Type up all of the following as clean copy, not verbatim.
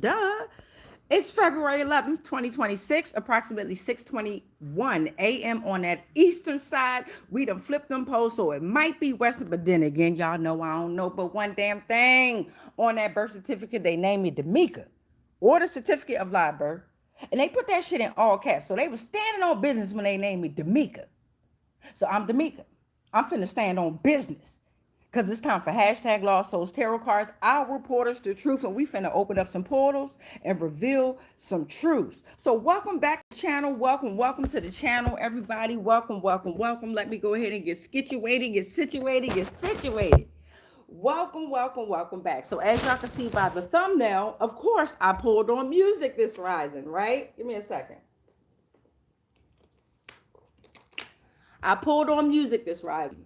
duh. It's February 11th, 2026, approximately 6:21 a.m. on that eastern side. We done flipped them poles, so it might be western, but then again, y'all know I don't know but one damn thing. On that birth certificate, they named me D'Amica, or the certificate of live birth, and they put that shit in all caps. So they was standing on business when they named me D'Amica. So I'm D'Amica. I'm finna stand on business. Because it's time for hashtag Lost Souls Tarot Cards, our reporters to truth, and we finna open up some portals and reveal some truths. So welcome back to the channel. Welcome to the channel, everybody. Welcome. Let me go ahead and get situated. Welcome back. So as y'all can see by the thumbnail, of course, I pulled on music this rising, right? Give me a second. I pulled on music this rising.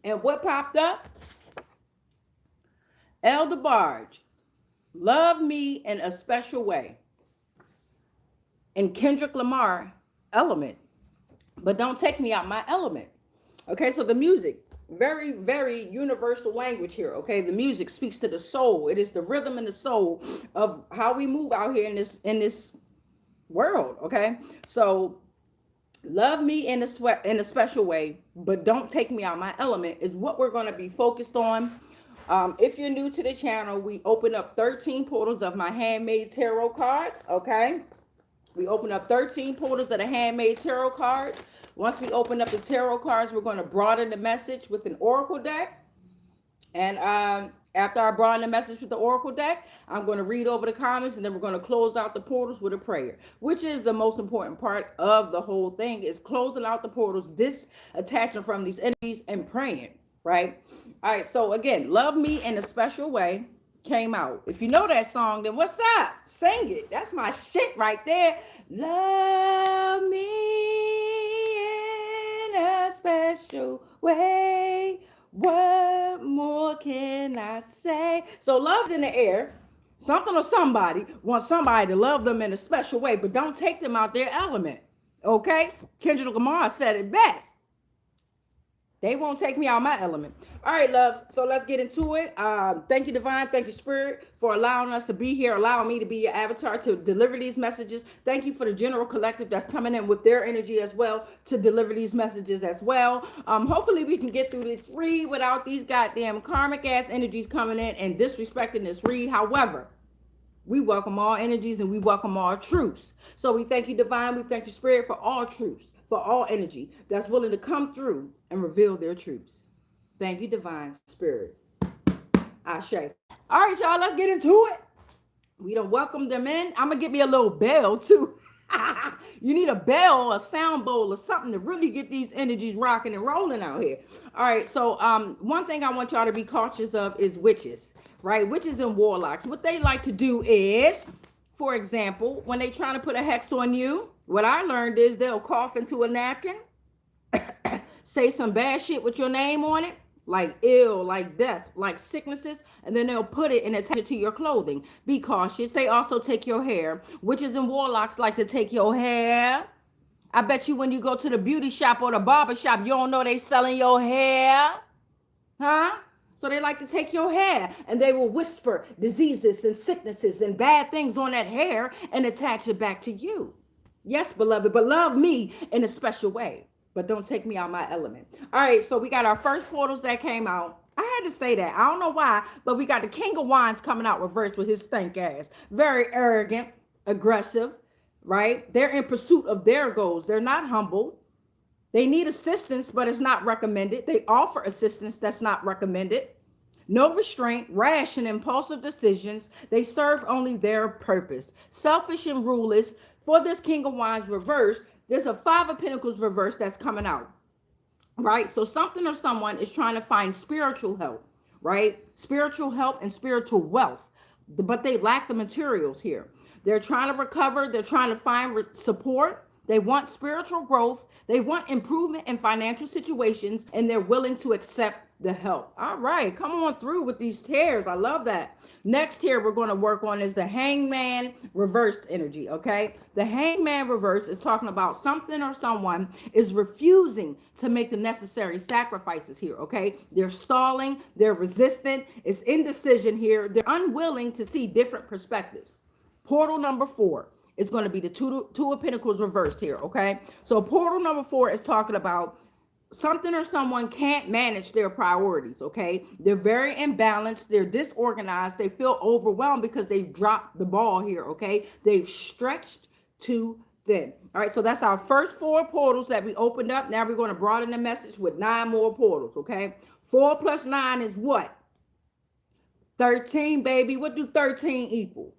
And what popped up? Elder Barge, Love Me in a Special Way. And Kendrick Lamar, Element. But don't take me out my element. Okay, so the music, very, very universal language here. Okay, the music speaks to the soul. It is the rhythm and the soul of how we move out here in this world. Okay, so love me in a special way, but don't take me out my element is what we're going to be focused on. If you're new to the channel, we open up 13 portals of my handmade tarot cards. Okay, we open up 13 portals of the handmade tarot cards. Once we open up the tarot cards, we're going to broaden the message with an oracle deck. And after I broaden the message with the oracle deck, I'm going to read over the comments, and then we're going to close out the portals with a prayer, which is the most important part of the whole thing, is closing out the portals, disattaching from these energies, and praying, right? All right, so again, Love Me in a Special Way came out. If you know that song, then what's up? Sing it. That's my shit right there. Love me in a special way. What more can I say? So love's in the air. Something or somebody wants somebody to love them in a special way, but don't take them out their element. Okay? Kendrick Lamar said it best. They won't take me out my element. All right, loves. So let's get into it. Thank you, Divine. Thank you, Spirit, for allowing us to be here, allowing me to be your avatar to deliver these messages. Thank you for the general collective that's coming in with their energy as well to deliver these messages as well. Hopefully we can get through this read without these goddamn karmic ass energies coming in and disrespecting this read. However, we welcome all energies and we welcome all truths. So we thank you, Divine. We thank you, Spirit, for all truths, for all energy that's willing to come through and reveal their truths. Thank you, Divine Spirit. Ashe. All right, y'all, let's get into it. We done welcome them in. I'm going to get me a little bell, too. You need a bell, a sound bowl, or something to really get these energies rocking and rolling out here. All right, so one thing I want y'all to be cautious of is witches, right? Witches and warlocks. What they like to do is, for example, when they trying to put a hex on you, what I learned is they'll cough into a napkin, say some bad shit with your name on it, like ill, like death, like sicknesses, and then they'll put it and attach it to your clothing. Be cautious. They also take your hair. Witches and warlocks like to take your hair. I bet you when you go to the beauty shop or the barber shop, you don't know they selling your hair. Huh? So they like to take your hair and they will whisper diseases and sicknesses and bad things on that hair and attach it back to you. Yes, beloved, but love me in a special way. But don't take me out my element. All right, so we got our first portals that came out. I had to say that. I don't know why, but we got the King of Wands coming out reversed with his stank ass. Very arrogant, aggressive, right? They're in pursuit of their goals. They're not humble. They need assistance, but it's not recommended. They offer assistance that's not recommended. No restraint, rash and impulsive decisions. They serve only their purpose. Selfish and ruleless. For this King of Wands reverse, there's a Five of Pentacles reverse that's coming out, right? So something or someone is trying to find spiritual help, right? Spiritual help and spiritual wealth, but they lack the materials here. They're trying to recover. They're trying to find support. They want spiritual growth. They want improvement in financial situations, and they're willing to accept the help. All right, come on through with these tears. I love that. Next here we're going to work on is the Hangman reversed energy, okay? The Hangman reverse is talking about something or someone is refusing to make the necessary sacrifices here, okay? They're stalling, they're resistant, it's indecision here. They're unwilling to see different perspectives. Portal number 4 is going to be the two of Pentacles reversed here, okay? So portal number 4 is talking about something or someone can't manage their priorities, okay? They're very imbalanced, they're disorganized, they feel overwhelmed because they've dropped the ball here, okay? They've stretched too thin. All right, so that's our first 4 portals that we opened up. Now we're going to broaden the message with 9 more portals, okay? 4 plus 9 is what? 13, baby. What do 13 equal?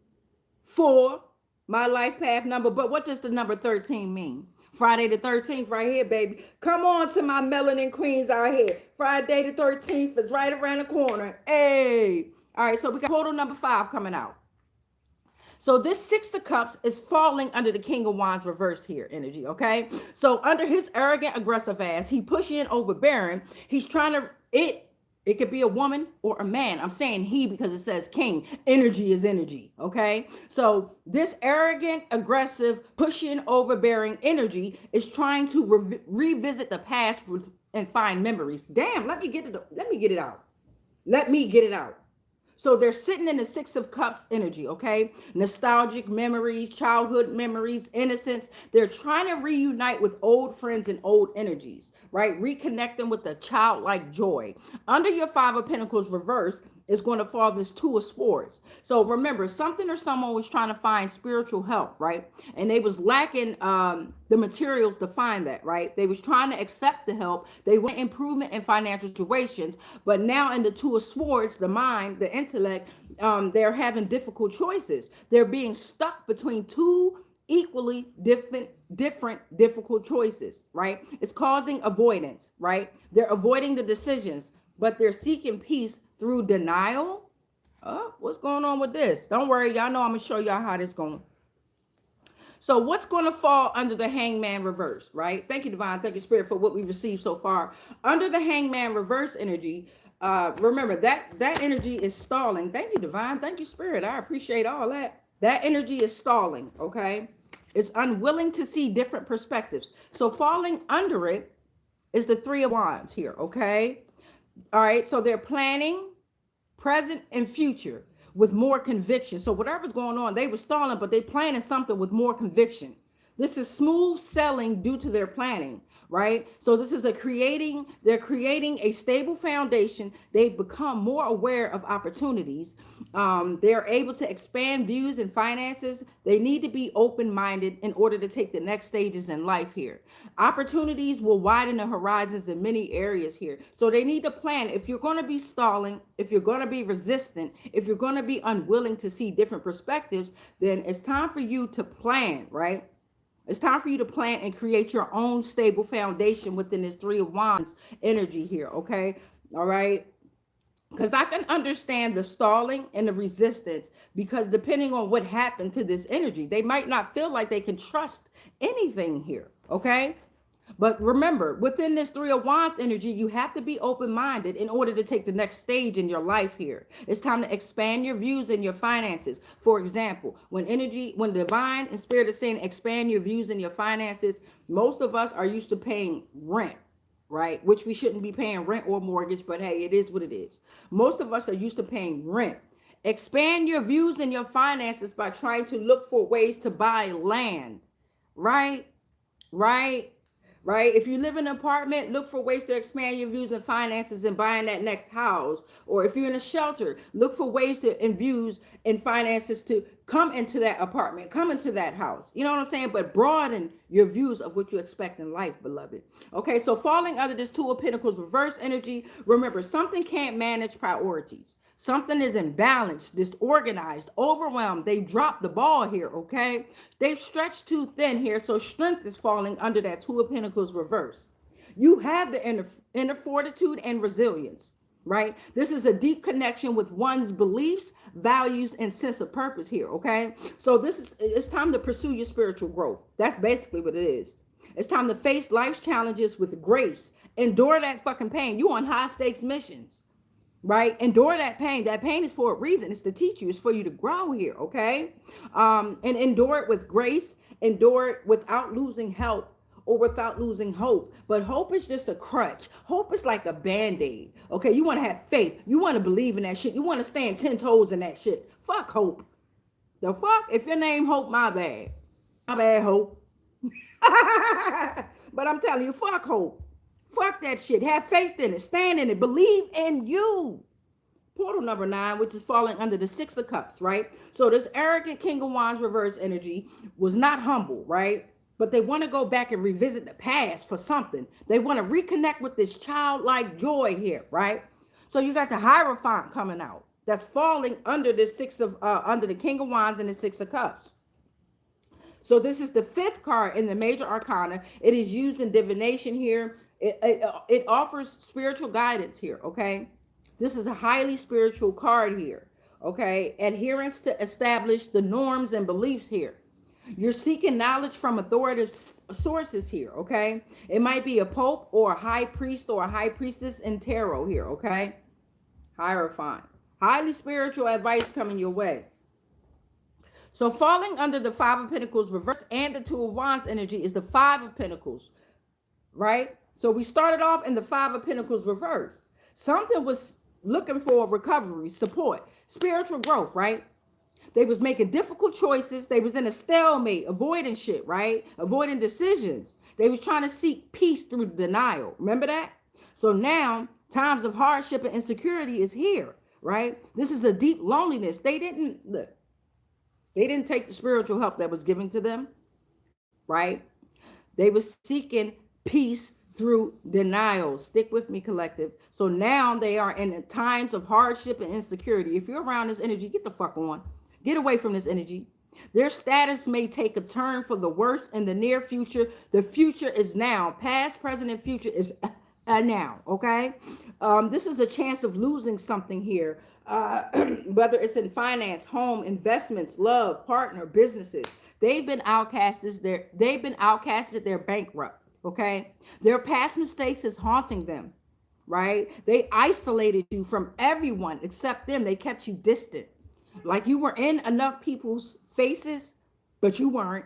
4, my life path number. But what does the number 13 mean? Friday the 13th right here, baby. Come on to my melanin queens out here. Friday the 13th is right around the corner. Hey. All right, so we got portal number 5 coming out. So this 6 of Cups is falling under the King of Wands reversed here energy, okay? So under his arrogant, aggressive ass, he pushing, overbearing. He's trying to, it could be a woman or a man. I'm saying he because it says king. Energy is energy, okay? So this arrogant, aggressive, pushing, overbearing energy is trying to revisit the past and find memories. Damn, let me get it out. Let me get it out. So they're sitting in the 6 of Cups energy, okay? Nostalgic memories, childhood memories, innocence. They're trying to reunite with old friends and old energies, right? Reconnect them with the childlike joy. Under your 5 of Pentacles reverse is going to fall this 2 of Swords. So remember, something or someone was trying to find spiritual help, right? And they was lacking the materials to find that, right? They was trying to accept the help. They want improvement in financial situations, but now in the 2 of Swords, the mind, the intellect, they're having difficult choices. They're being stuck between 2 equally different difficult choices, right? It's causing avoidance, right? They're avoiding the decisions, but they're seeking peace through denial. What's going on with this? Don't worry, y'all know I'm gonna show y'all how this going. So what's going to fall under the Hangman reverse, right? Thank you, Divine. Thank you, Spirit, for what we received so far. Under the Hangman reverse energy, remember that energy is stalling. Thank you, Divine. Thank you, Spirit. I appreciate all that. That energy is stalling, okay? It's unwilling to see different perspectives. So falling under it is the 3 of Wands here, okay? All right, so they're planning present and future with more conviction. So whatever's going on, they were stalling, but they planning something with more conviction. This is smooth selling due to their planning, right? So this is they're creating a stable foundation. They've become more aware of opportunities. They're able to expand views and finances. They need to be open-minded in order to take the next stages in life here. Opportunities will widen the horizons in many areas here. So they need to plan. If you're going to be stalling, if you're going to be resistant, if you're going to be unwilling to see different perspectives, then it's time for you to plan, right? It's time for you to plan and create your own stable foundation within this 3 of Wands energy here, okay? All right? Because I can understand the stalling and the resistance, because depending on what happened to this energy, they might not feel like they can trust anything here, okay? But remember, within this 3 of Wands energy, you have to be open-minded in order to take the next stage in your life here. It's time to expand your views and your finances. For example, when divine and spirit is saying expand your views and your finances, most of us are used to paying rent, right? Which we shouldn't be paying rent or mortgage, but hey, it is what it is. Most of us are used to paying rent. Expand your views and your finances by trying to look for ways to buy land, right? Right? If you live in an apartment, look for ways to expand your views and finances and buying that next house. Or if you're in a shelter, look for ways to and views and finances to come into that apartment, come into that house. You know what I'm saying? But broaden your views of what you expect in life, beloved. Okay, so falling under this 2 of Pentacles reverse energy, remember, something can't manage priorities. Something is imbalanced, disorganized, overwhelmed. They dropped the ball here, okay? They've stretched too thin here, so strength is falling under that 2 of Pentacles reverse. You have the inner fortitude and resilience, right? This is a deep connection with one's beliefs, values, and sense of purpose here, okay? So it's time to pursue your spiritual growth. That's basically what it is. It's time to face life's challenges with grace. Endure that fucking pain. You on high stakes missions. Right? Endure that pain. That pain is for a reason. It's to teach you. It's for you to grow here, okay? And endure it with grace. Endure it without losing help or without losing hope. But hope is just a crutch. Hope is like a band-aid, okay? You want to have faith. You want to believe in that shit. You want to stand 10 toes in that shit. Fuck hope. The fuck? If your name Hope, my bad. My bad, Hope. But I'm telling you, fuck Hope. Fuck that shit. Have faith in it. Stand in it. Believe in you. Portal number 9, which is falling under the 6 of Cups, right? So this arrogant King of Wands reverse energy was not humble, right? But they want to go back and revisit the past for something. They want to reconnect with this childlike joy here, right? So you got the Hierophant coming out. That's falling under the under the King of Wands and the 6 of Cups. So this is the 5th card in the major arcana. It is used in divination here. It offers spiritual guidance here, okay? This is a highly spiritual card here, okay? Adherence to establish the norms and beliefs here. You're seeking knowledge from authoritative sources here, okay? It might be a pope or a high priest or a high priestess in tarot here, okay? Hierophant. Highly spiritual advice coming your way. So falling under the 5 of Pentacles reverse and the 2 of Wands energy is the 5 of Pentacles, right? So we started off in the 5 of Pentacles reverse. Something was looking for recovery, support, spiritual growth, right? They was making difficult choices. They was in a stalemate, avoiding shit, right? Avoiding decisions. They was trying to seek peace through denial. Remember that? So now times of hardship and insecurity is here, right? This is a deep loneliness. They didn't take the spiritual help that was given to them, right? They were seeking peace through denial. Stick with me, collective. So now they are in times of hardship and insecurity. If you're around this energy, get the fuck on. Get away from this energy. Their status may take a turn for the worse in the near future. The future is now. Past, present, and future is now, okay? This is a chance of losing something here, whether it's in finance, home, investments, love, partner, businesses. They've been outcasted. They're bankrupt, okay? Their past mistakes is haunting them, right? They isolated you from everyone except them. They kept you distant. Like you were in enough people's faces, but you weren't,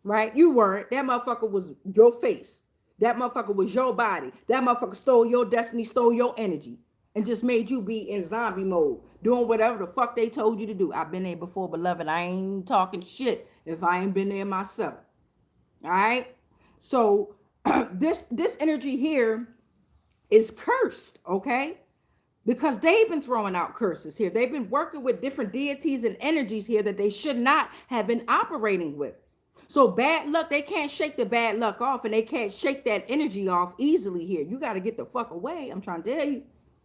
right? You weren't. That motherfucker was your face. That motherfucker was your body. That motherfucker stole your destiny, stole your energy, and just made you be in zombie mode, doing whatever the fuck they told you to do. I've been there before, beloved. I ain't talking shit if I ain't been there myself. All right? So this energy here is cursed, okay? Because they've been throwing out curses here. They've been working with different deities and energies here that they should not have been operating with. So bad luck, they can't shake the bad luck off, and they can't shake that energy off easily here. You got to get the fuck away, I'm trying to tell you,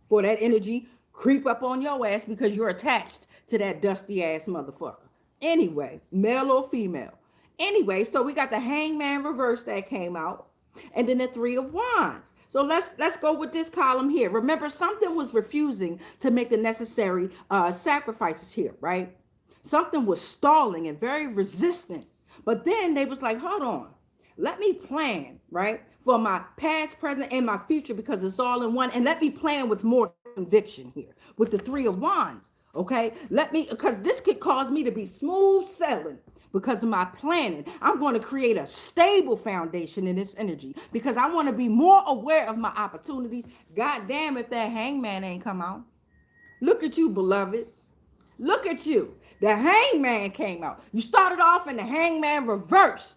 for that energy creep up on your ass because you're attached to that dusty ass motherfucker. Anyway, male or female. Anyway, so we got the Hangman reverse that came out, and then the 3 of Wands. So let's go with this column here. Remember, something was refusing to make the necessary sacrifices here, right? Something was stalling and very resistant. But then they was like, hold on, let me plan, right? For my past, present, and my future, because it's all in one. And let me plan with more conviction here with the 3 of Wands, okay? Because this could cause me to be smooth sailing because of my planning. I'm going to create a stable foundation in this energy because I want to be more aware of my opportunities. God damn if that Hangman ain't come out. Look at you, beloved. Look at you. The Hangman came out. You started off in the Hangman reverse.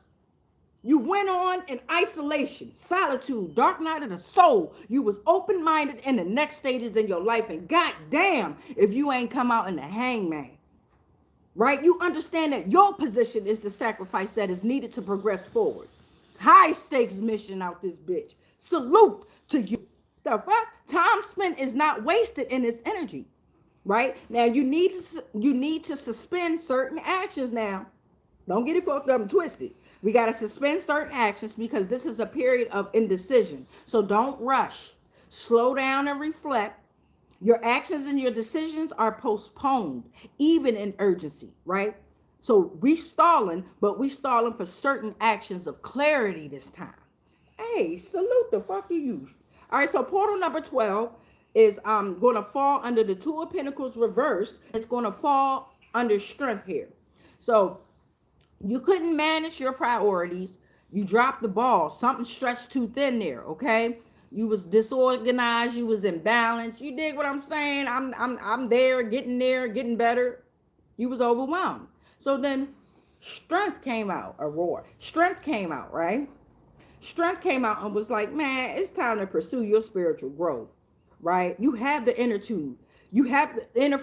You went on in isolation, solitude, dark night of the soul. You was open-minded in the next stages in your life. And goddamn if you ain't come out in the Hangman. Right? You understand that your position is the sacrifice that is needed to progress forward. High stakes mission out this bitch. Salute to you. The fuck? Time spent is not wasted in this energy. Right? Now you need to suspend certain actions now. Don't get it fucked up and twisted. We got to suspend certain actions because this is a period of indecision. So don't rush. Slow down and reflect. Your actions and your decisions are postponed, even in urgency, right? So we stalling, but we stalling for certain actions of clarity this time. Hey, salute the fuck you. All right, so portal number 12 is going to fall under the 2 of Pentacles reverse. It's going to fall under strength here. So you couldn't manage your priorities. You dropped the ball. Something stretched too thin there, okay? You was disorganized. You was imbalanced. You dig what I'm saying? I'm there, getting better. You was overwhelmed. So then strength came out, Aurora. Strength came out, right? Strength came out and was like, man, it's time to pursue your spiritual growth, right? You have the inner tube. You have the inner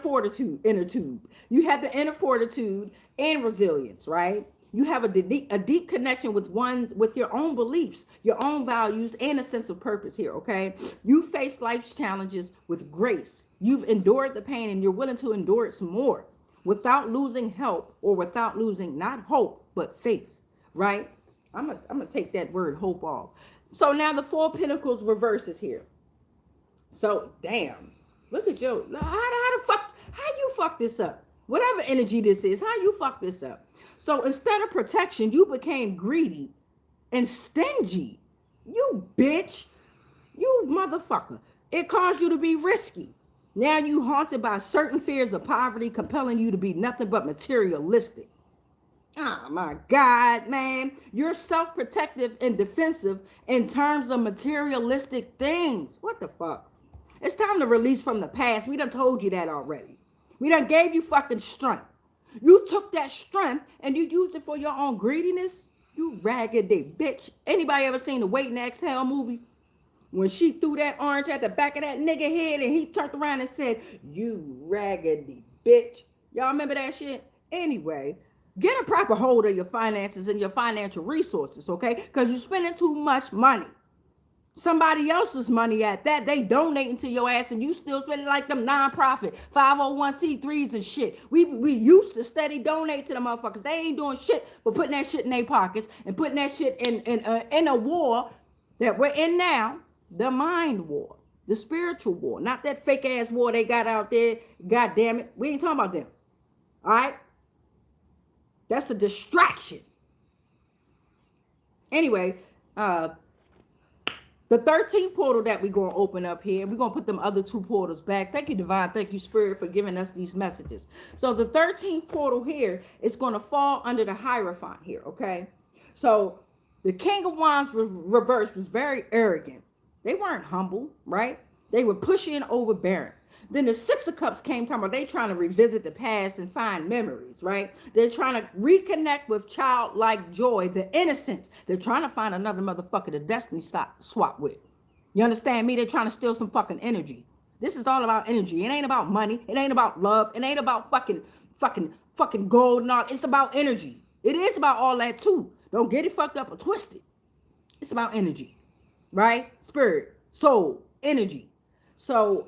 tube. You have the inner fortitude and resilience, right? You have a deep connection with your own beliefs, your own values, and a sense of purpose here, okay? You face life's challenges with grace. You've endured the pain and you're willing to endure it some more without losing help or without losing not hope, but faith, right? I'm gonna take that word hope off. So now the Four Pentacles reverses here. So damn, look at you. How you fuck this up? Whatever energy this is, how you fuck this up? So instead of protection, you became greedy and stingy. You bitch. You motherfucker. It caused you to be risky. Now you haunted by certain fears of poverty, compelling you to be nothing but materialistic. Oh my God, man. You're self-protective and defensive in terms of materialistic things. What the fuck? It's time to release from the past. We done told you that already. We done gave you fucking strength. You took that strength and you used it for your own greediness. You raggedy bitch. Anybody ever seen the Wait and Exhale movie? When she threw that orange at the back of that nigga head and he turned around and said, you raggedy bitch. Y'all remember that shit? Anyway, get a proper hold of your finances and your financial resources, okay? Because you're spending too much money. Somebody else's money at that. They donating to your ass and you still spending like them nonprofit 501c3s and shit. We used to steady donate to the motherfuckers. They ain't doing shit but putting that shit in their pockets and putting that shit in a war that we're in now. The mind war, the spiritual war, not that fake ass war they got out there. God damn it. We ain't talking about them. All right. That's a distraction. Anyway, the 13th portal that we're going to open up here, we're going to put them other two portals back. Thank you, Divine. Thank you, Spirit, for giving us these messages. So the 13th portal here is going to fall under the Hierophant here, okay? So the King of Wands reverse was very arrogant. They weren't humble, right? They were pushy and overbearing. Then the Six of Cups came talking about they trying to revisit the past and find memories, right? They're trying to reconnect with childlike joy, the innocence. They're trying to find another motherfucker to destiny swap with. You understand me? They're trying to steal some fucking energy. This is all about energy. It ain't about money. It ain't about love. It ain't about fucking gold and all. It's about energy. It is about all that too. Don't get it fucked up or twisted. It's about energy. Right? Spirit, soul, energy. So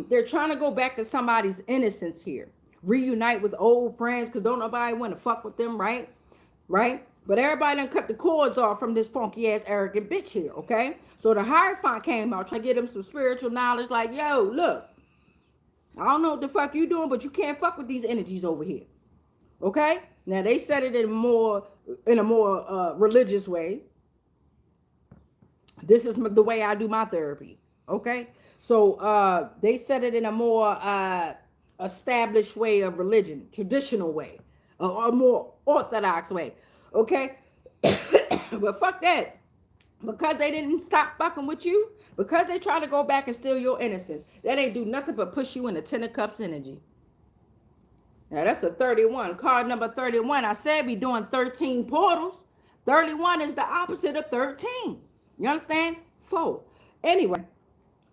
they're trying to go back to somebody's innocence here. Reunite with old friends because don't nobody want to fuck with them, right? Right? But everybody done cut the cords off from this funky ass arrogant bitch here, okay? So the Hierophant came out trying to get him some spiritual knowledge like, yo, look, I don't know what the fuck you doing, but you can't fuck with these energies over here. Okay? Now they said it in a more religious way. This is the way I do my therapy, okay? So they said it in a more established way of religion, traditional way, or a more orthodox way, okay? But fuck that. Because they didn't stop fucking with you, because they try to go back and steal your innocence, that ain't do nothing but push you in the Ten of Cups energy. Now that's a 31. Card number 31. I said we doing 13 portals. 31 is the opposite of 13. You understand? 4. Anyway,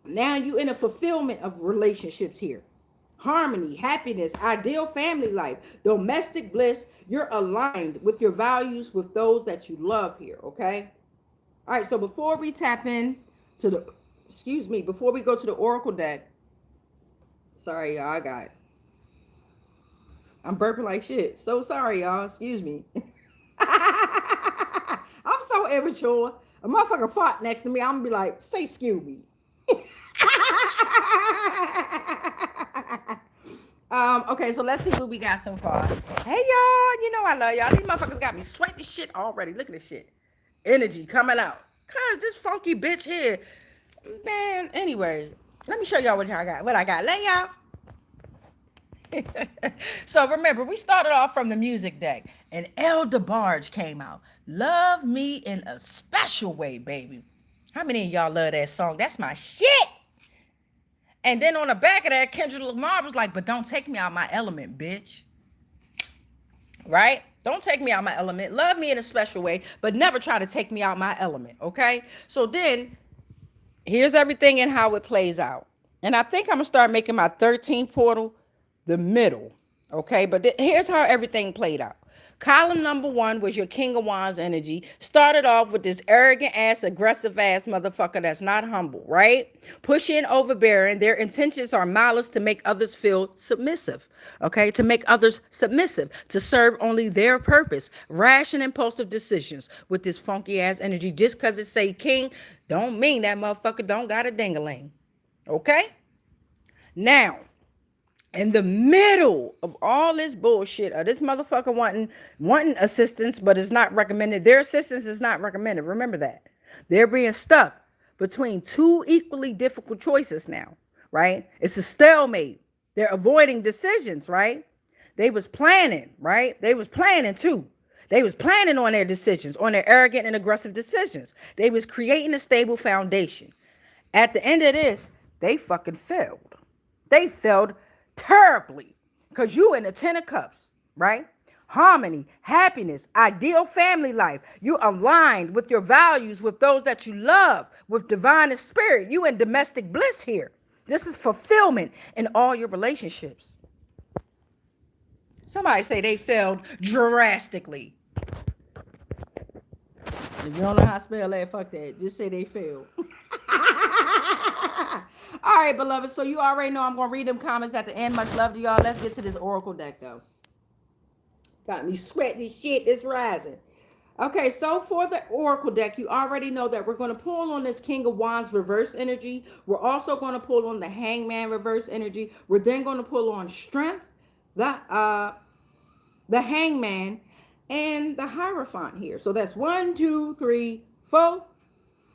now you in a fulfillment of relationships here. Harmony, happiness, ideal family life, domestic bliss. You're aligned with your values, with those that you love here, okay? All right, so before we tap in to before we go to the Oracle deck, sorry, y'all, I'm burping like shit. So sorry, y'all, excuse me. I'm so immature. A motherfucker fought next to me, I'm gonna be like, say excuse me. Okay, so let's see what we got so far. Hey y'all, you know I love y'all. These motherfuckers got me sweating shit already. Look at this shit. Energy coming out. Cause this funky bitch here. Man, anyway, let me show y'all what I got. Let y'all. So remember, we started off from the music deck and El DeBarge came out. Love me in a special way, baby. How many of y'all love that song? That's my shit. And then on the back of that, Kendrick Lamar was like, but don't take me out my element, bitch. right? Don't take me out my element. Love me in a special way, but never try to take me out my element, okay? So then here's everything and how it plays out. And I think I'm going to start making my 13th portal the middle, okay? But here's how everything played out. Column number 1 was your King of Wands energy. Started off with this arrogant ass, aggressive ass motherfucker that's not humble, right? Pushing, overbearing. Their intentions are malice to make others feel submissive, okay? To make others submissive, to serve only their purpose. Rash and impulsive decisions with this funky ass energy. Just because it say king, don't mean that motherfucker don't got a ding-a-ling, okay? Now, in the middle of all this bullshit, this motherfucker wanting assistance, but it's not recommended. Their assistance is not recommended. Remember that. They're being stuck between two equally difficult choices now, right? It's a stalemate. They're avoiding decisions, right? They was planning, right? They was planning too. They was planning on their decisions, on their arrogant and aggressive decisions. They was creating a stable foundation. At the end of this, they fucking failed. They failed terribly, because you in the 10 of cups, right? Harmony, happiness, ideal family life. You aligned with your values, with those that you love, with divine spirit. You in domestic bliss here. This is fulfillment in all your relationships. Somebody say they failed drastically. If you don't know how to spell that, fuck that. Just say they failed. All right, beloved. So you already know I'm going to read them comments at the end. Much love to y'all. Let's get to this oracle deck, though. Got me sweating shit. It's rising. Okay, so for the oracle deck, you already know that we're going to pull on this King of Wands reverse energy. We're also going to pull on the Hangman reverse energy. We're then going to pull on Strength, the Hangman, and the Hierophant here. So that's 1, 2, 3, 4,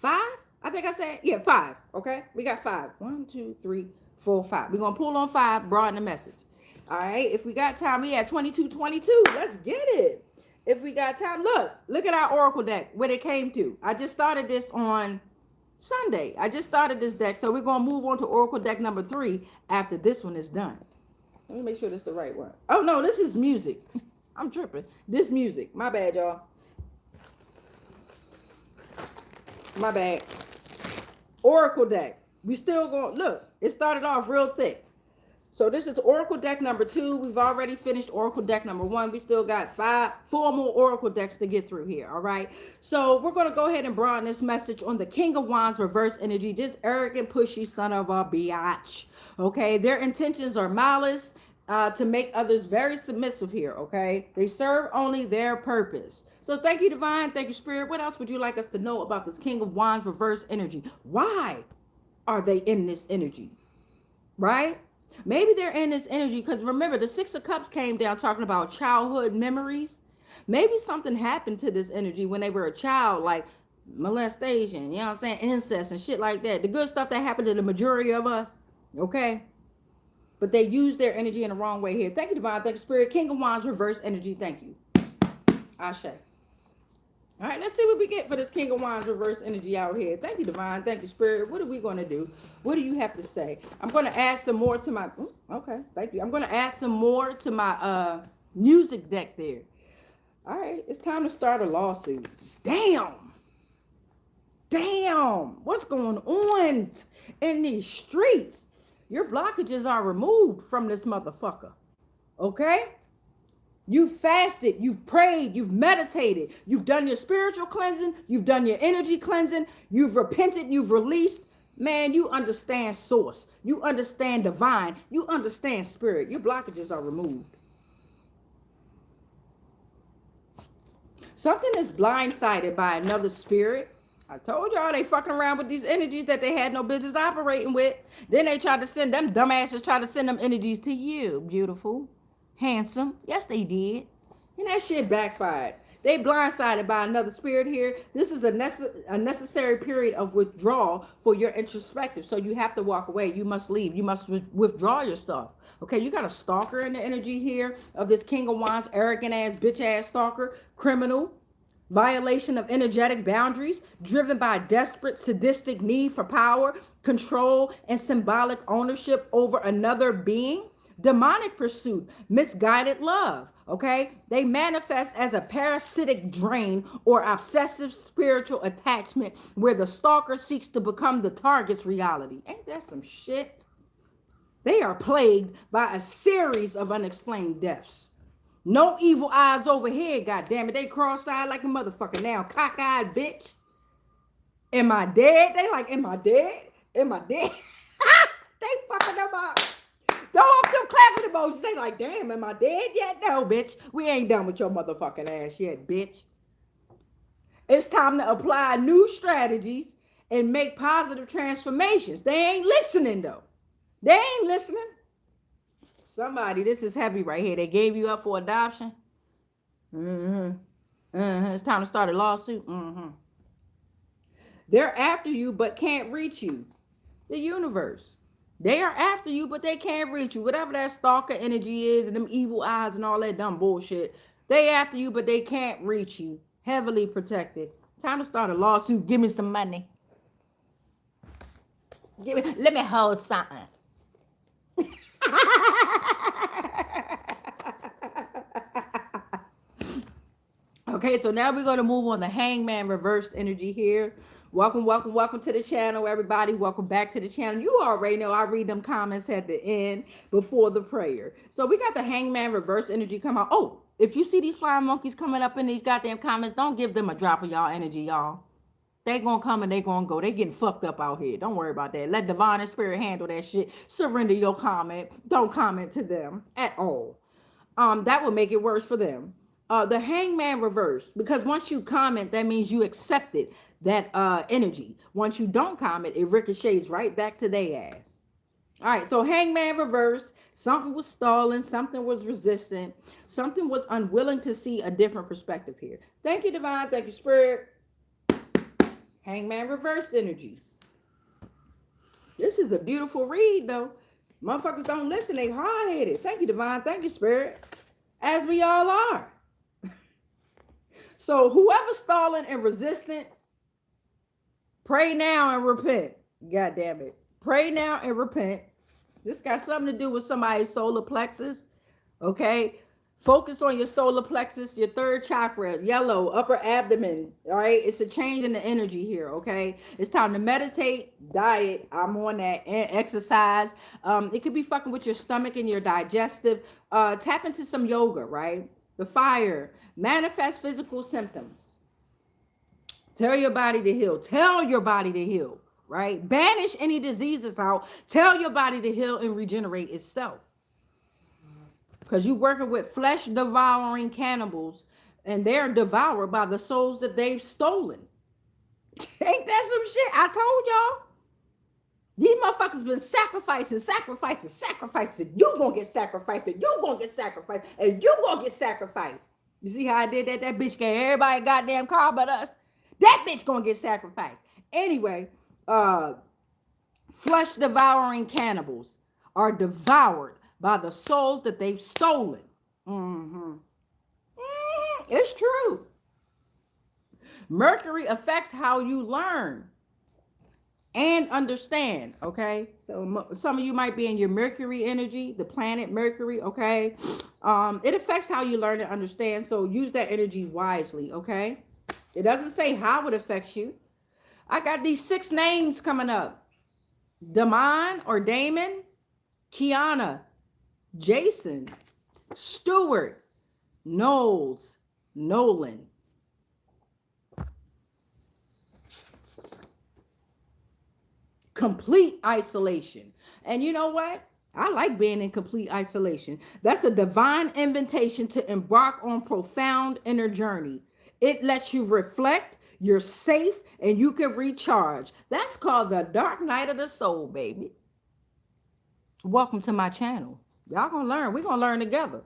5. I think I said, yeah, 5. Okay, we got 5. 1, 2, 3, 4, 5. We're going to pull on 5, broaden the message. All right, if we got time, we at 22. Let's get it. If we got time, look at our oracle deck, what it came to. I just started this on Sunday. I just started this deck, so we're going to move on to oracle deck number 3 after this one is done. Let me make sure this is the right one. Oh, no, this is music. I'm tripping. This music. My bad, y'all. My bad. Oracle deck. We still going, look, it started off real thick. So this is oracle deck number 2. We've already finished oracle deck number 1. We still got 4 more oracle decks to get through here, all right? So we're going to go ahead and broaden this message on the King of Wands reverse energy, this arrogant, pushy son of a biatch, okay? Their intentions are malice, to make others very submissive here, okay? They serve only their purpose. So thank you, Divine. Thank you, Spirit. What else would you like us to know about this King of Wands reverse energy? Why are they in this energy, right? Maybe they're in this energy because remember, the 6 of Cups came down talking about childhood memories. Maybe something happened to this energy when they were a child, like molestation, you know what I'm saying, incest and shit like that. The good stuff that happened to the majority of us, okay? But they use their energy in the wrong way here. Thank you, Divine. Thank you, Spirit. King of Wands reverse energy. Thank you. Ashe. All right, let's see what we get for this King of Wands reverse energy out here. Thank you, Divine. Thank you, Spirit. What are we going to do? What do you have to say? I'm going to add some more to my... okay, thank you. I'm going to add some more to my music deck there. All right, it's time to start a lawsuit. Damn. What's going on in these streets? Your blockages are removed from this motherfucker. Okay? You've fasted, you've prayed, you've meditated, you've done your spiritual cleansing, you've done your energy cleansing, you've repented, you've released. Man, you understand source. You understand divine. You understand spirit. Your blockages are removed. Something is blindsided by another spirit. I told y'all they fucking around with these energies that they had no business operating with. Then they tried to send them dumbasses, tried to send them energies to you, beautiful. Handsome. Yes, they did. And that shit backfired. They blindsided by another spirit here. This is a necessary period of withdrawal for your introspective. So you have to walk away. You must leave. You must withdraw your stuff. Okay, you got a stalker in the energy here of this King of Wands, arrogant ass, bitch ass stalker, criminal, violation of energetic boundaries, driven by a desperate, sadistic need for power, control, and symbolic ownership over another being. demonic pursuit, misguided love. Okay, they manifest as a parasitic drain or obsessive spiritual attachment where the stalker seeks to become the target's reality. Ain't that some shit? They are plagued by a series of unexplained deaths. No evil eyes over here, goddammit. They cross-eyed like a motherfucker now. Cock-eyed bitch. Am I dead? They like, am I dead? Am I dead? They fucking them up. Throw up them clapping emojis. They like, damn, am I dead yet? No, bitch. We ain't done with your motherfucking ass yet, bitch. It's time to apply new strategies and make positive transformations. They ain't listening, though. They ain't listening. Somebody, this is heavy right here. They gave you up for adoption. It's time to start a lawsuit. They're after you but can't reach you. The universe. They are after you but they can't reach you. Whatever that stalker energy is and them evil eyes and all that dumb bullshit. They after you but they can't reach you. Heavily protected. Time to start a lawsuit. Give me some money. Let me hold something. Okay, so now we're going to move on the hangman reversed energy here. Welcome to the channel, everybody. Welcome back to the channel. You already know I read them comments at the end before the prayer. So we got the hangman reverse energy come out. Oh, if you see these flying monkeys coming up in these goddamn comments, don't give them a drop of y'all energy, y'all. They gonna come and they gonna go. They getting fucked up out here. Don't worry about that. Let divine and spirit handle that shit. Surrender your comment. Don't comment to them at all. That would make it worse for them. The hangman reverse, because once you comment, that means you accepted that energy. Once you don't comment, it ricochets right back to their ass. All right, so hangman reverse, something was stalling, something was resistant, something was unwilling to see a different perspective here. Thank you, divine. Thank you, spirit. Hangman reverse energy. This is a beautiful read, though. Motherfuckers don't listen. They hard-headed. Thank you, divine. Thank you, spirit. As we all are. So whoever's stalling and resistant, pray now and repent. God damn it. Pray now and repent. This got something to do with somebody's solar plexus. Okay? Focus on your solar plexus, your third chakra, yellow, upper abdomen. All right? It's a change in the energy here. Okay? It's time to meditate, diet. I'm on that. And exercise. It could be fucking with your stomach and your digestive. Tap into some yoga, right? The fire. Manifest physical symptoms. Tell your body to heal. Tell your body to heal, right? Banish any diseases out. Tell your body to heal and regenerate itself. Because you're working with flesh devouring cannibals and they're devoured by the souls that they've stolen. Ain't that some shit? I told y'all. These motherfuckers been sacrificing. You gonna get sacrificed, and you gonna get sacrificed, and you gonna get sacrificed. You see how I did that? That bitch gave everybody a goddamn car but us. That bitch gonna get sacrificed. Anyway, flesh devouring cannibals are devoured by the souls that they've stolen. It's true. Mercury affects how you learn and understand, okay? So some of you might be in your Mercury energy, the planet Mercury, okay? It affects how you learn and understand, so use that energy wisely, okay? It doesn't say how it affects you. I got these 6 names coming up. Damon or Damon, Kiana, Jason, Stewart, Knowles, Nolan. Complete isolation. And you know what? I like being in complete isolation. That's a divine invitation to embark on profound inner journey. It lets you reflect, you're safe, and you can recharge. That's called the dark night of the soul, baby. Welcome to my channel. Y'all gonna learn. We're gonna learn together.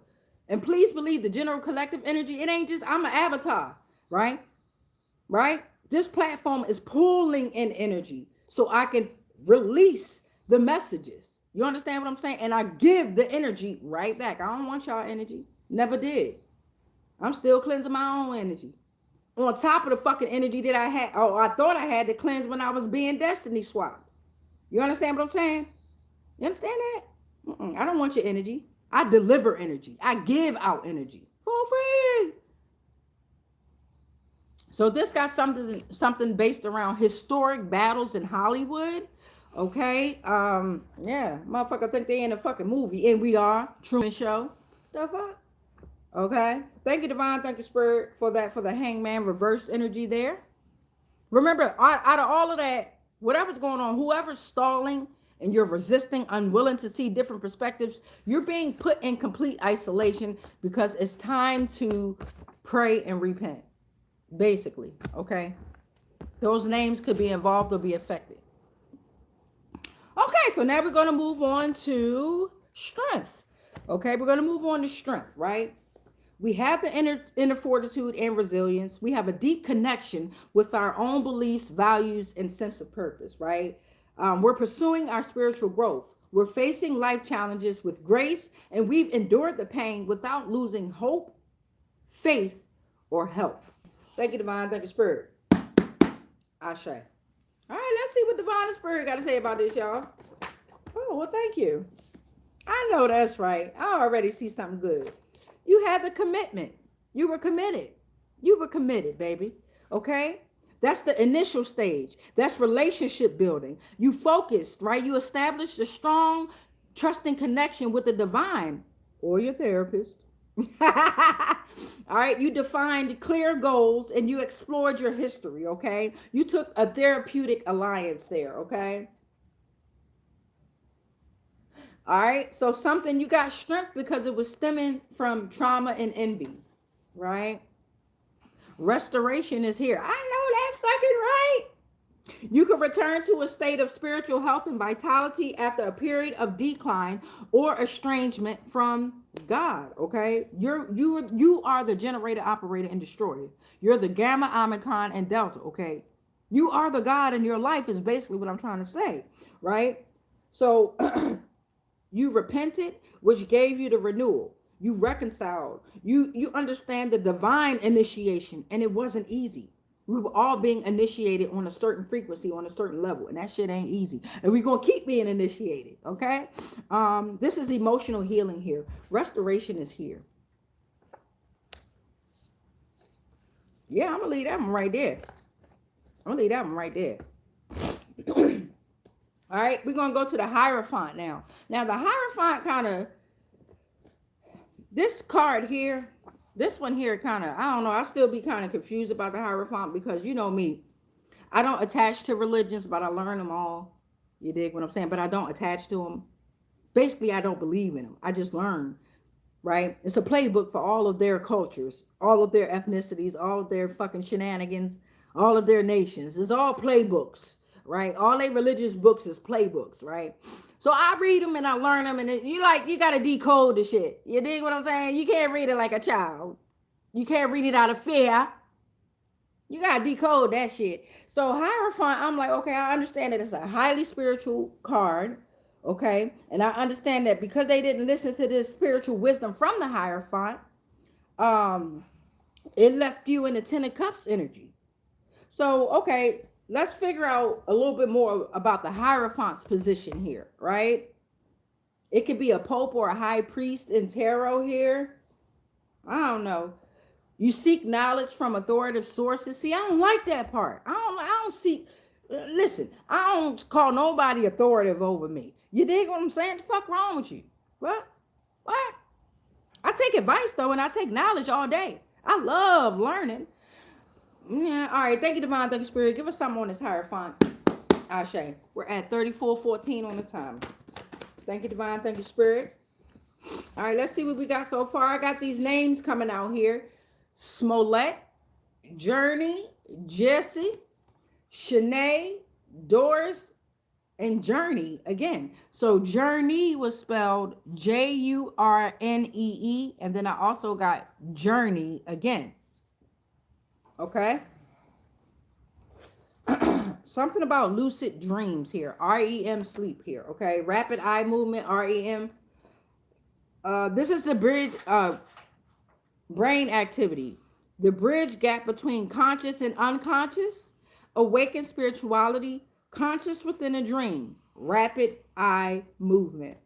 And please believe the general collective energy, it ain't just I'm an avatar, right? Right? This platform is pulling in energy so I can release the messages. You understand what I'm saying? And I give the energy right back. I don't want y'all energy. Never did. I'm still cleansing my own energy. On top of the fucking energy that I had, or I thought I had to cleanse when I was being destiny swapped. You understand what I'm saying? You understand that? I don't want your energy. I deliver energy. I give out energy for free. So this got something based around historic battles in Hollywood. Okay. Yeah, motherfucker think they in a fucking movie, and we are Truman Show. The fuck. Okay. Thank you, Divine. Thank you, Spirit, for that, for the Hangman reverse energy there. Remember, out of all of that, whatever's going on, whoever's stalling and you're resisting, unwilling to see different perspectives, you're being put in complete isolation because it's time to pray and repent. Basically, okay? Those names could be involved or be affected. Okay, so now we're going to move on to strength. Okay, we're going to move on to strength, right? We have the inner fortitude and resilience. We have a deep connection with our own beliefs, values, and sense of purpose, right? We're pursuing our spiritual growth. We're facing life challenges with grace, and we've endured the pain without losing hope, faith, or help. Thank you, Divine. Thank you, Spirit. Ashe. All right, let's see what Divine and Spirit got to say about this, y'all. Oh, well, thank you. I know that's right. I already see something good. You had the commitment. You were committed. You were committed, baby. Okay? That's the initial stage. That's relationship building. You focused, right? You established a strong, trusting connection with the divine or your therapist. All right, you defined clear goals and you explored your history, okay? You took a therapeutic alliance there, okay? All right, so something you got strength because it was stemming from trauma and envy, right? Restoration is here. I know that's fucking right. You can return to a state of spiritual health and vitality after a period of decline or estrangement from God. Okay, you are the generator, operator, and destroyer. You're the gamma, omicron, and delta. Okay, you are the God in your life. Is basically what I'm trying to say, right? So you repented, which gave you the renewal. You reconciled. You understand the divine initiation, and it wasn't easy. We were all being initiated on a certain frequency, on a certain level, and that shit ain't easy. And we're gonna keep being initiated, okay? This is emotional healing here. Restoration is here. Yeah, I'm gonna leave that one right there. I'm gonna leave that one right there. All right, we're gonna go to the Hierophant now. Now the Hierophant kind of, this card here, this one here kind of, I don't know, I still be kind of confused about the Hierophant because you know me, I don't attach to religions, but I learn them all. You dig what I'm saying? But I don't attach to them. Basically, I don't believe in them. I just learn, right? It's a playbook for all of their cultures, all of their ethnicities, all of their fucking shenanigans, all of their nations. It's all playbooks, right? All their religious books is playbooks, right? So I read them and I learn them, and you got to decode the shit. You dig what I'm saying? You can't read it like a child. You can't read it out of fear. You gotta decode that shit. So Hierophant, I'm like, okay, I understand that it's a highly spiritual card, okay? And I understand that because they didn't listen to this spiritual wisdom from the Hierophant, um, it left you in the Ten of Cups energy. So, okay, let's figure out a little bit more about the Hierophant's position here, right? It could be a pope or a high priest in tarot here. I don't know. You seek knowledge from authoritative sources. See, I don't like that part. I don't seek. Listen, I don't call nobody authoritative over me. You dig what I'm saying? The fuck wrong with you? What? What? I take advice though, and I take knowledge all day. I love learning. Yeah. All right. Thank you, Divine. Thank you, Spirit. Give us something on this Hierophant. Ashe. We're at 34:14 on the time. Thank you, Divine. Thank you, Spirit. All right. Let's see what we got so far. I got these names coming out here. Smollett, Journey, Jesse, Shanae, Doris, and Journey again. So Journey was spelled Jurnee, and then I also got Journey again. Okay. Something about lucid dreams here. REM sleep here. Okay. Rapid eye movement, REM. This is the bridge. Brain activity, the bridge gap between conscious and unconscious, awakened spirituality, conscious within a dream, rapid eye movement.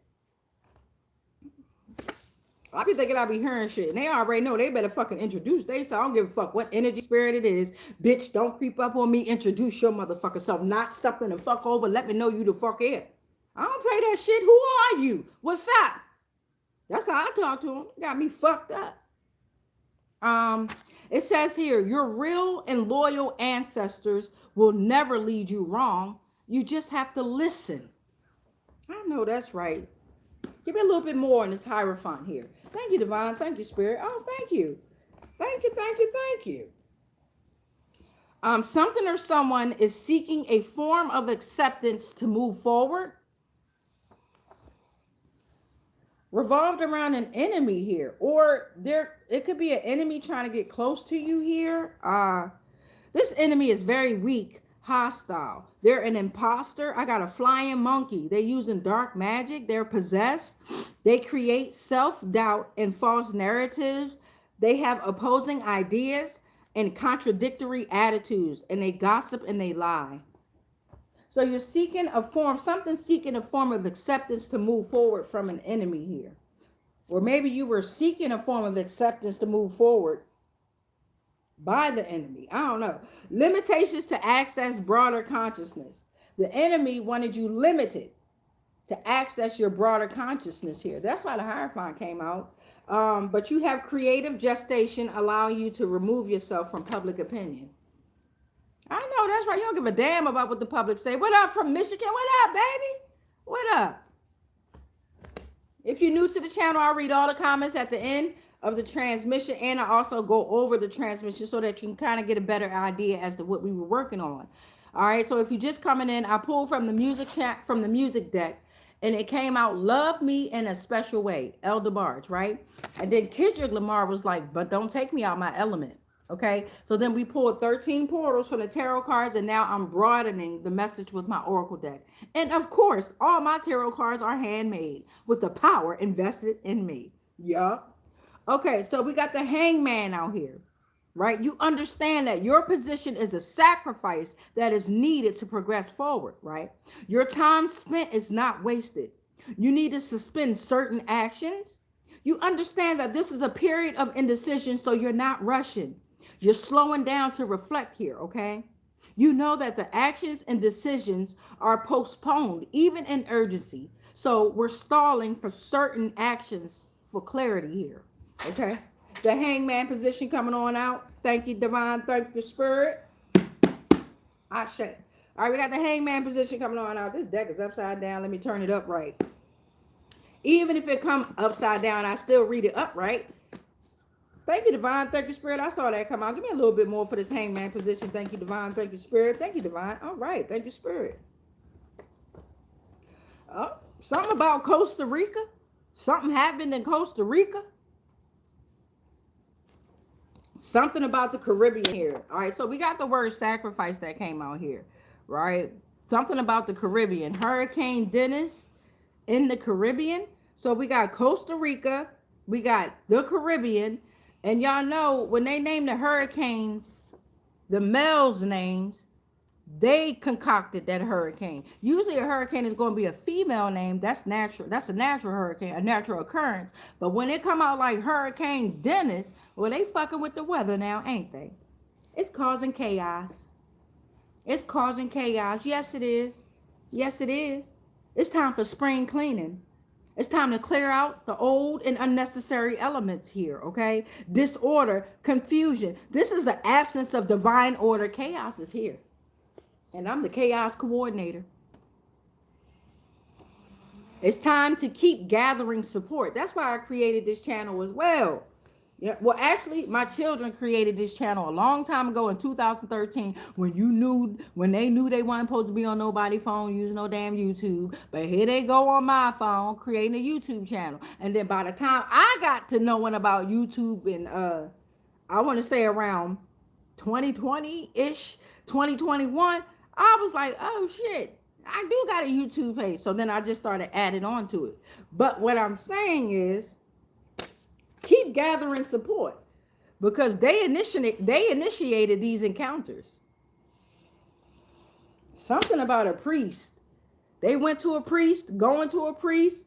I be thinking I be hearing shit, and they already know they better fucking introduce they. So I don't give a fuck what energy spirit it is. Bitch, don't creep up on me. Introduce your motherfucking self. Knock something the fuck over. Let me know you the fuck here. I don't play that shit. Who are you? What's up? That's how I talk to them. Got me fucked up. It says here, your real and loyal ancestors will never lead you wrong. You just have to listen. I know that's right. Give me a little bit more on this Hierophant here. Thank you, Divine. Thank you, Spirit. Oh, thank you. Thank you, thank you, thank you. Something or someone is seeking a form of acceptance to move forward. Revolved around an enemy here. Or it could be an enemy trying to get close to you here. This enemy is very weak, hostile. They're an imposter. I got a flying monkey. They're using dark magic. They're possessed. They create self-doubt and false narratives. They have opposing ideas and contradictory attitudes, and they gossip and they lie. So you're seeking a form, something seeking a form of acceptance to move forward from an enemy here. Or maybe you were seeking a form of acceptance to move forward by the enemy. I don't know. Limitations to access broader consciousness. The enemy wanted you limited to access your broader consciousness here. That's why the Hierophant came out. But you have creative gestation allowing you to remove yourself from public opinion. I know, that's right. You don't give a damn about what the public say. What up from Michigan? What up, baby? What up? If you're new to the channel, I read all the comments at the end of the transmission, and I also go over the transmission so that you can kind of get a better idea as to what we were working on. All right, so if you're just coming in, I pulled from the music chat, from the music deck, and it came out, Love Me in a Special Way, El DeBarge, right? And then Kendrick Lamar was like, but don't take me out my element. Okay, so then we pulled 13 portals from the tarot cards, and now I'm broadening the message with my oracle deck. And of course, all my tarot cards are handmade with the power invested in me. Yeah. Okay, so we got the Hangman out here, right? You understand that your position is a sacrifice that is needed to progress forward, right? Your time spent is not wasted. You need to suspend certain actions. You understand that this is a period of indecision, so you're not rushing. You're slowing down to reflect here, okay? You know that the actions and decisions are postponed, even in urgency. So we're stalling for certain actions for clarity here, okay? The Hangman position coming on out. Thank you, Divine. Thank you, Spirit. I say. All right, we got the Hangman position coming on out. This deck is upside down. Let me turn it up right. Even if it comes upside down, I still read it upright. Thank you, Divine. Thank you, Spirit. I saw that come out. Give me a little bit more for this Hangman position. Thank you, Divine. Thank you, Spirit. Thank you, Divine. All right. Thank you, Spirit. Oh, something about Costa Rica. Something happened in Costa Rica. Something about the Caribbean here. All right. So we got the word sacrifice that came out here, right? Something about the Caribbean. Hurricane Dennis in the Caribbean. So we got Costa Rica. We got the Caribbean. And y'all know when they name the hurricanes, the males' names, they concocted that hurricane. Usually a hurricane is going to be a female name. That's natural. That's a natural hurricane, a natural occurrence. But when it come out like Hurricane Dennis, well, they fucking with the weather now, ain't they? It's causing chaos. It's causing chaos. Yes, it is. Yes, it is. It's time for spring cleaning. It's time to clear out the old and unnecessary elements here, okay? Disorder, confusion. This is an absence of divine order. Chaos is here. And I'm the chaos coordinator. It's time to keep gathering support. That's why I created this channel as well. Yeah, well, actually, my children created this channel a long time ago in 2013 when they knew they weren't supposed to be on nobody's phone using no damn YouTube. But here they go on my phone creating a YouTube channel. And then by the time I got to knowing about YouTube in, I want to say around 2020-ish, 2021, I was like, oh shit, I do got a YouTube page. So then I just started adding on to it. But what I'm saying is, keep gathering support because they initiated these encounters. Something about a priest. They went to a priest, going to a priest.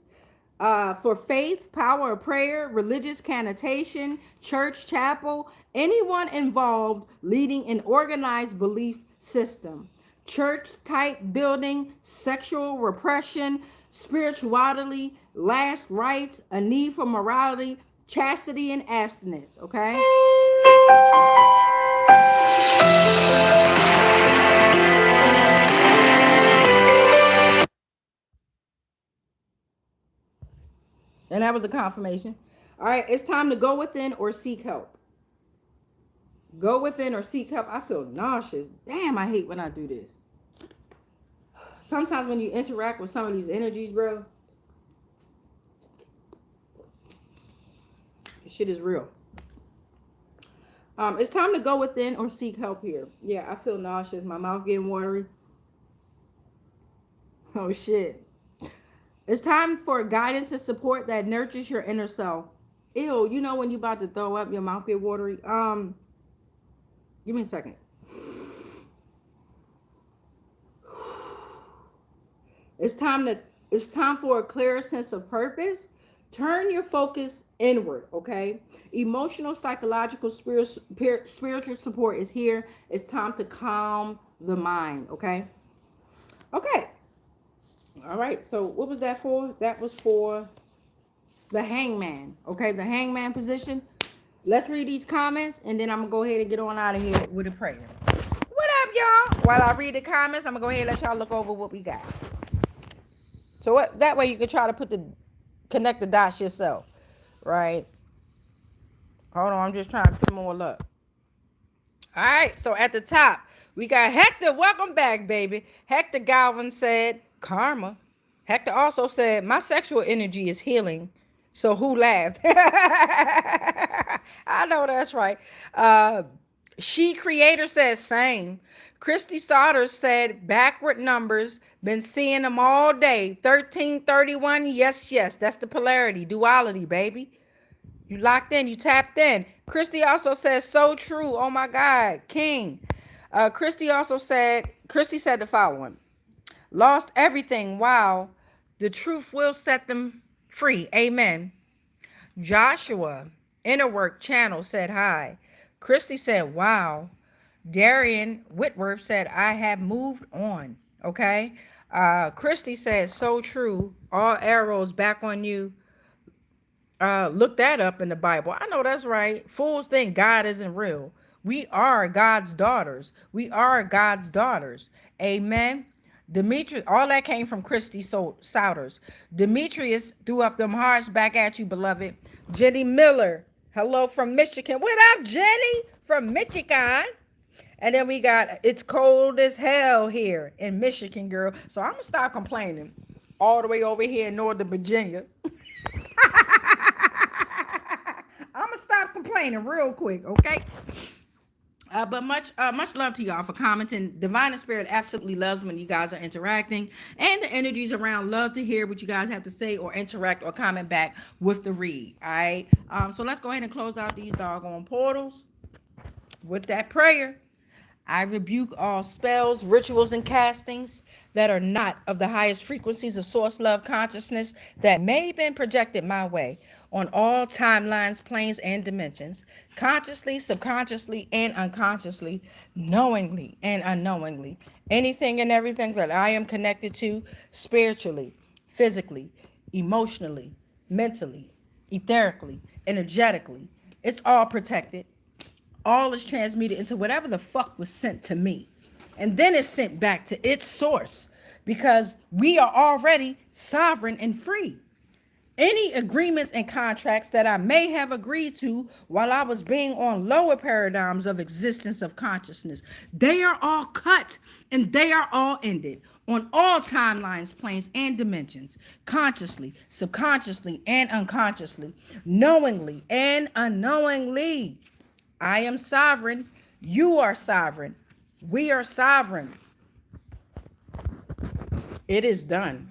For faith, power of prayer, religious connotation, church, chapel, anyone involved leading an organized belief system. Church type building, sexual repression, spirituality, last rites, a need for morality, chastity, and abstinence. Okay? And that was a confirmation. All right, it's time to go within or seek help. Go within or seek help. I feel nauseous. Damn, I hate when I do this. Sometimes when you interact with some of these energies, bro, shit is real. It's time to go within or seek help here. Yeah, I feel nauseous. My mouth getting watery. Oh shit. It's time for guidance and support that nurtures your inner self. Ew, you know when you about to throw up, your mouth get watery. Give me a second. It's time for a clearer sense of purpose. Turn your focus inward, okay? Emotional, psychological, spiritual support is here. It's time to calm the mind, okay? Okay. All right. So what was that for? That was for the hangman, okay? The hangman position. Let's read these comments, and then I'm going to go ahead and get on out of here with a prayer. What up, y'all? While I read the comments, I'm going to go ahead and let y'all look over what we got. So that way you can try to connect the dots yourself, right? Hold on, I'm just trying to fill them all up. All right, so at the top, we got Hector. Welcome back, baby. Hector Galvin said, karma. Hector also said, my sexual energy is healing. So who laughed? I know that's right. She Creator said, same. Christy Sodders said, backward numbers. Been seeing them all day. 1331. Yes, yes. That's the polarity, duality, baby. You locked in, you tapped in. Christy also says, so true. Oh my God, King. Christy said the following. Lost everything. Wow. The truth will set them free. Amen. Joshua, Inner Work Channel, said hi. Christy said, wow. Darian Whitworth said, I have moved on. Okay. Christy said, so true. All arrows back on you. Look that up in the Bible. I know that's right. Fools think God isn't real. We are God's daughters. We are God's daughters. Amen. Demetrius, all that came from Christy Souders. Demetrius threw up them hearts back at you, beloved. Jenny Miller, hello from Michigan. What up, Jenny? From Michigan. And then we got, it's cold as hell here in Michigan, girl. So I'm going to stop complaining all the way over here in Northern Virginia. I'm going to stop complaining real quick, okay? But much love to y'all for commenting. Divine and Spirit absolutely loves when you guys are interacting. And the energies around love to hear what you guys have to say or interact or comment back with the read, all right? So let's go ahead and close out these doggone portals with that prayer. I rebuke all spells, rituals, and castings that are not of the highest frequencies of source love consciousness that may have been projected my way on all timelines, planes, and dimensions, consciously, subconsciously, and unconsciously, knowingly and unknowingly. Anything and everything that I am connected to spiritually, physically, emotionally, mentally, etherically, energetically, it's all protected. All is transmuted into whatever the fuck was sent to me. And then it's sent back to its source because we are already sovereign and free. Any agreements and contracts that I may have agreed to while I was being on lower paradigms of existence of consciousness, they are all cut and they are all ended on all timelines, planes, and dimensions, consciously, subconsciously, and unconsciously, knowingly and unknowingly. I am sovereign. You are sovereign. We are sovereign. It is done.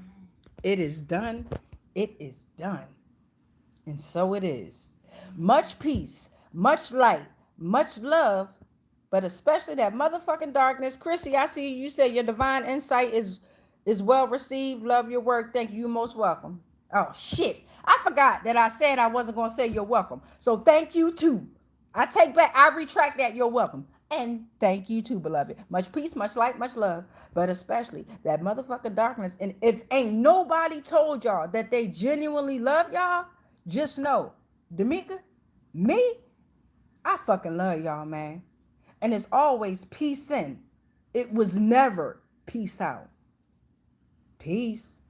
It is done. It is done. And so it is. Much peace, much light, much love, but especially that motherfucking darkness. Chrissy, I see you said your divine insight is well received. Love your work. Thank you. You're most welcome. Oh shit. I forgot that I said I wasn't gonna say you're welcome. So thank you too. I retract that you're welcome. And thank you too, beloved. Much peace, much light, much love. But especially that motherfucking darkness. And if ain't nobody told y'all that they genuinely love y'all, just know, D'Amica, me, I fucking love y'all, man. And it's always peace in. It was never peace out. Peace.